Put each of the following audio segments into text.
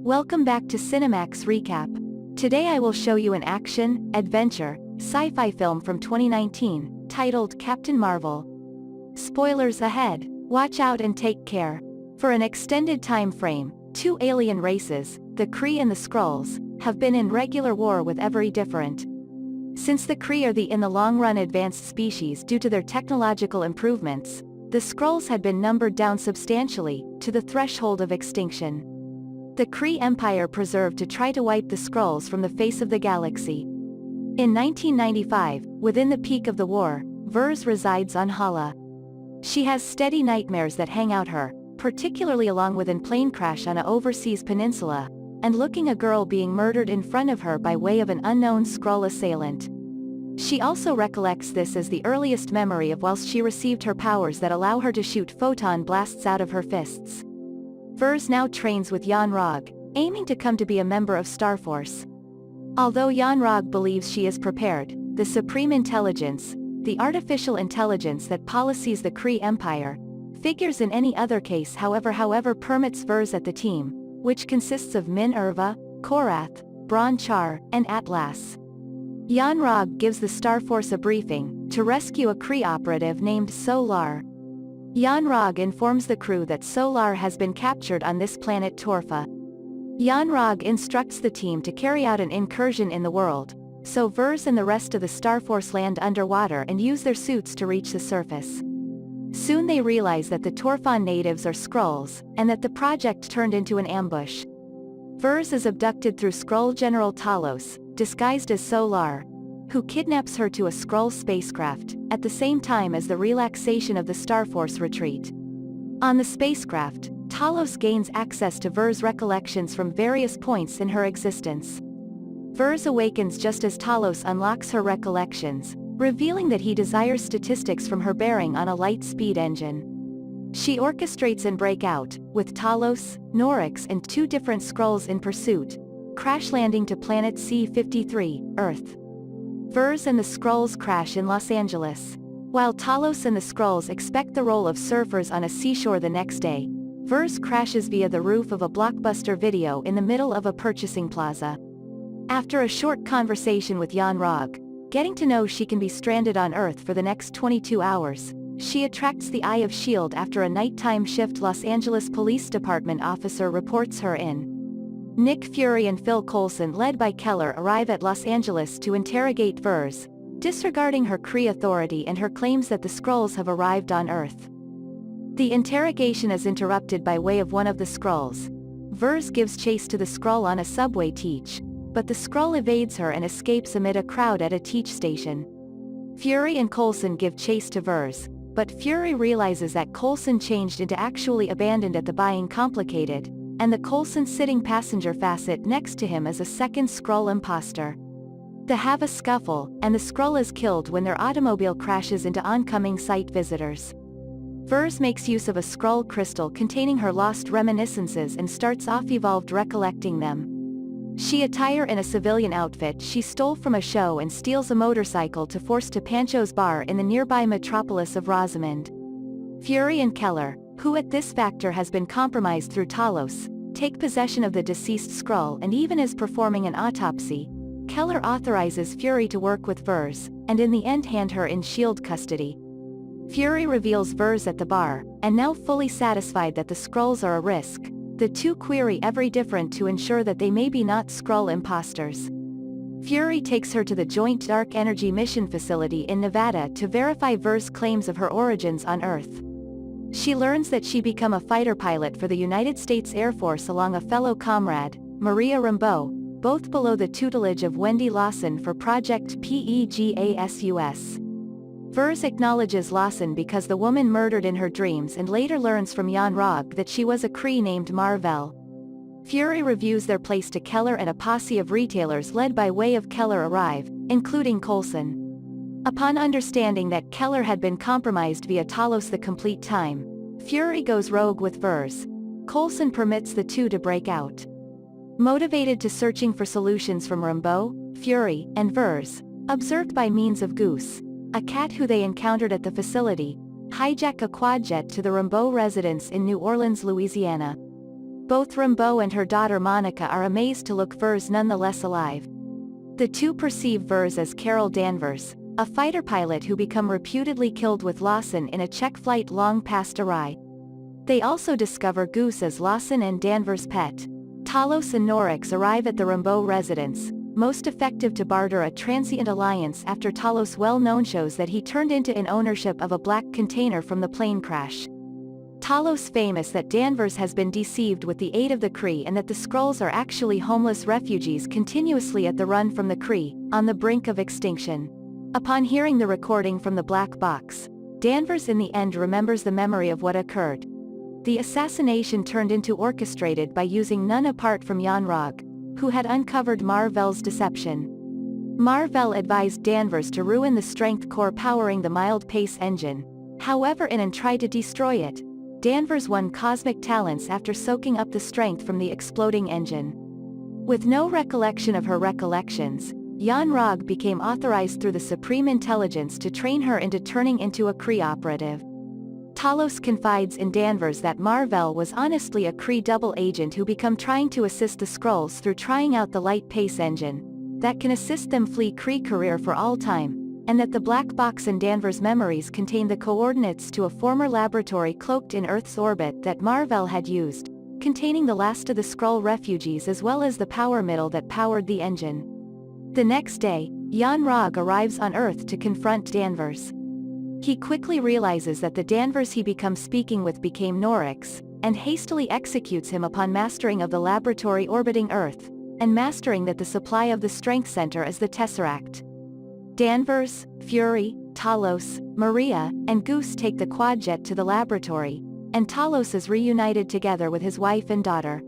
Welcome back to Cinemax Recap. Today I will show you an action, adventure, sci-fi film from 2019, titled Captain Marvel. Spoilers ahead. Watch out and take care. For an extended time frame, two alien races, the Kree and the Skrulls, have been in regular war with every different. Since the Kree are the in the long run advanced species due to their technological improvements, the Skrulls had been numbered down substantially, to the threshold of extinction. The Kree Empire preserved to try to wipe the Skrulls from the face of the galaxy. In 1995, within the peak of the war, Vers resides on Hala. She has steady nightmares that hang out her, particularly along with an plane crash on a overseas peninsula, and looking a girl being murdered in front of her by way of an unknown Skrull assailant. She also recollects this as the earliest memory of whilst she received her powers that allow her to shoot photon blasts out of her fists. Vers now trains with Yon-Rogg, aiming to come to be a member of Starforce. Although Yon-Rogg believes she is prepared, the Supreme Intelligence, the artificial intelligence that policies the Kree Empire, figures in any other case however permits Vers at the team, which consists of Min-Erva, Korath, Bron-Char, and Atlas. Yon-Rogg gives the Starforce a briefing, to rescue a Kree operative named Solar. Yon-Rogg informs the crew that Solar has been captured on this planet Torfa. Yon-Rogg instructs the team to carry out an incursion in the world, so Vers and the rest of the Starforce land underwater and use their suits to reach the surface. Soon they realize that the Torfan natives are Skrulls, and that the project turned into an ambush. Vers is abducted through Skrull General Talos, disguised as Solar, who kidnaps her to a Skrull spacecraft, at the same time as the relaxation of the Starforce retreat. On the spacecraft, Talos gains access to Vers' recollections from various points in her existence. Vers awakens just as Talos unlocks her recollections, revealing that he desires statistics from her bearing on a light-speed engine. She orchestrates an breakout, with Talos, Norix and two different Skrulls in pursuit, crash-landing to planet C-53, Earth. Vers and the Skrulls crash in Los Angeles. While Talos and the Skrulls expect the role of surfers on a seashore the next day, Vers crashes via the roof of a Blockbuster Video in the middle of a purchasing plaza. After a short conversation with Yon-Rogg, getting to know she can be stranded on Earth for the next 22 hours, she attracts the eye of S.H.I.E.L.D. after a nighttime shift Los Angeles Police Department officer reports her in. Nick Fury and Phil Coulson led by Keller arrive at Los Angeles to interrogate Vers, disregarding her Kree authority and her claims that the Skrulls have arrived on Earth. The interrogation is interrupted by way of one of the Skrulls. Vers gives chase to the Skrull on a subway teach, but the Skrull evades her and escapes amid a crowd at a teach station. Fury and Coulson give chase to Vers, but Fury realizes that Coulson changed into actually abandoned at the buying complicated, and the Coulson sitting passenger facet next to him is a second Skrull imposter. They have a scuffle, and the Skrull is killed when their automobile crashes into oncoming site visitors. Vers makes use of a Skrull crystal containing her lost reminiscences and starts off evolved recollecting them. She attire in a civilian outfit she stole from a show and steals a motorcycle to force to Pancho's bar in the nearby metropolis of Rosamond. Fury and Keller, who at this factor has been compromised through Talos, take possession of the deceased Skrull and even is performing an autopsy. Keller authorizes Fury to work with Vers, and in the end hand her in S.H.I.E.L.D. custody. Fury reveals Vers at the bar, and now fully satisfied that the Skrulls are a risk, the two query every different to ensure that they may be not Skrull imposters. Fury takes her to the Joint Dark Energy Mission Facility in Nevada to verify Vers' claims of her origins on Earth. She learns that she became a fighter pilot for the United States Air Force along a fellow comrade, Maria Rambeau, both below the tutelage of Wendy Lawson for Project PEGASUS. Vers acknowledges Lawson because the woman murdered in her dreams and later learns from Yon-Rogg that she was a Kree named Marvel. Fury reviews their place to Keller and a posse of retailers led by way of Keller arrive, including Coulson. Upon understanding that Keller had been compromised via Talos the complete time, Fury goes rogue with Vers. Coulson permits the two to break out. Motivated to searching for solutions from Rambeau, Fury, and Vers, observed by means of Goose, a cat who they encountered at the facility, hijack a quadjet to the Rambeau residence in New Orleans, Louisiana. Both Rimbaud and her daughter Monica are amazed to look Vers nonetheless alive. The two perceive Vers as Carol Danvers, a fighter pilot who become reputedly killed with Lawson in a Czech flight long past awry. They also discover Goose as Lawson and Danvers' pet. Talos and Norix arrive at the Rimbaud residence, most effective to barter a transient alliance after Talos' well-known shows that he turned into in ownership of a black container from the plane crash. Talos famous that Danvers has been deceived with the aid of the Kree and that the Skrulls are actually homeless refugees continuously at the run from the Kree, on the brink of extinction. Upon hearing the recording from the black box, Danvers in the end remembers the memory of what occurred. The assassination turned into orchestrated by using none apart from Jan Rog, who had uncovered Mar-Vell's deception. Mar-Vell advised Danvers to ruin the strength core powering the mild pace engine. However, in and tried to destroy it. Danvers won cosmic talents after soaking up the strength from the exploding engine. With no recollection of her recollections, Jan Rog became authorized through the Supreme Intelligence to train her into turning into a Kree operative. Talos confides in Danvers that Mar-Vell was honestly a Kree double agent who become trying to assist the Skrulls through trying out the light pace engine that can assist them flee Kree career for all time, and that the black box in Danvers' memories contain the coordinates to a former laboratory cloaked in Earth's orbit that Mar-Vell had used, containing the last of the Skrull refugees as well as the power middle that powered the engine. The next day, Jan Rog arrives on Earth to confront Danvers. He quickly realizes that the Danvers he becomes speaking with became Norix, and hastily executes him upon mastering of the laboratory orbiting Earth, and mastering that the supply of the strength center is the Tesseract. Danvers, Fury, Talos, Maria, and Goose take the quadjet to the laboratory, and Talos is reunited together with his wife and daughter.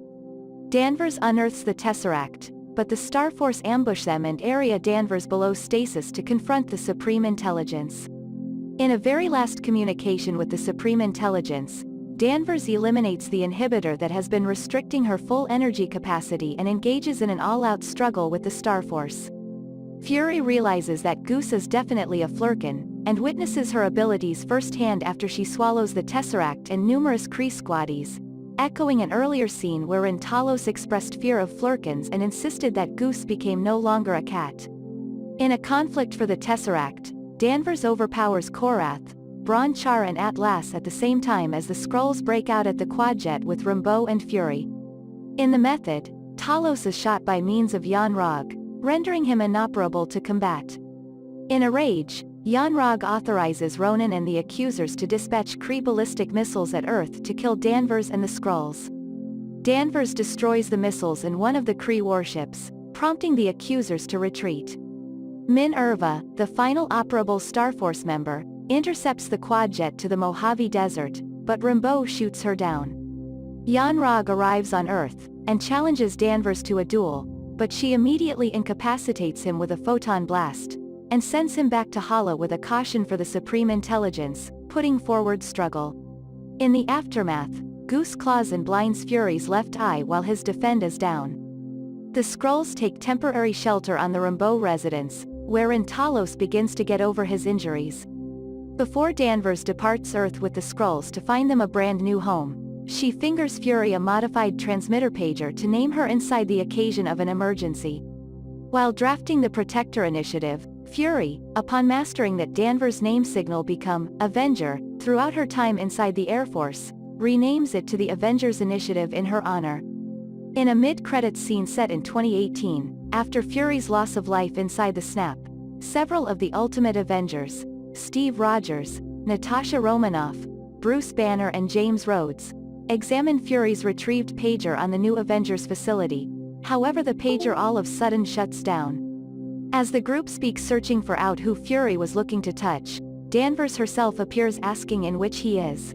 Danvers unearths the Tesseract, but the Starforce ambush them and area Danvers below stasis to confront the Supreme Intelligence. In a very last communication with the Supreme Intelligence, Danvers eliminates the inhibitor that has been restricting her full energy capacity and engages in an all-out struggle with the Starforce. Fury realizes that Goose is definitely a Flurkin, and witnesses her abilities firsthand after she swallows the Tesseract and numerous Kree squaddies, echoing an earlier scene wherein Talos expressed fear of Flurkins and insisted that Goose became no longer a cat. In a conflict for the Tesseract, Danvers overpowers Korath, Bronchar and Atlas at the same time as the Skrulls break out at the quadjet with Rimbaud and Fury. In the method, Talos is shot by means of Jan Rog, rendering him inoperable to combat. In a rage, Jan Rog authorizes Ronan and the Accusers to dispatch Kree ballistic missiles at Earth to kill Danvers and the Skrulls. Danvers destroys the missiles in one of the Kree warships, prompting the Accusers to retreat. Minerva, the final operable Starforce member, intercepts the quadjet to the Mojave Desert, but Rimbaud shoots her down. Jan Rog arrives on Earth, and challenges Danvers to a duel, but she immediately incapacitates him with a photon blast, and sends him back to Hala with a caution for the Supreme Intelligence, putting forward struggle. In the aftermath, Goose claws and blinds Fury's left eye while his defend is down. The Skrulls take temporary shelter on the Rimbaud residence, wherein Talos begins to get over his injuries. Before Danvers departs Earth with the Skrulls to find them a brand new home, she fingers Fury a modified transmitter pager to name her inside the occasion of an emergency. While drafting the Protector Initiative, Fury, upon mastering that Danvers' name signal become Avenger throughout her time inside the Air Force, renames it to the Avengers Initiative in her honor. In a mid-credits scene set in 2018, after Fury's loss of life inside the Snap, several of the Ultimate Avengers, Steve Rogers, Natasha Romanoff, Bruce Banner and James Rhodes, examine Fury's retrieved pager on the new Avengers facility. However, the pager all of a sudden shuts down. As the group speaks searching for out who Fury was looking to touch, Danvers herself appears asking in which he is.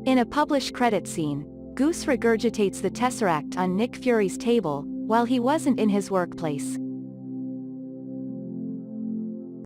In a published credit scene, Goose regurgitates the Tesseract on Nick Fury's table, while he wasn't in his workplace.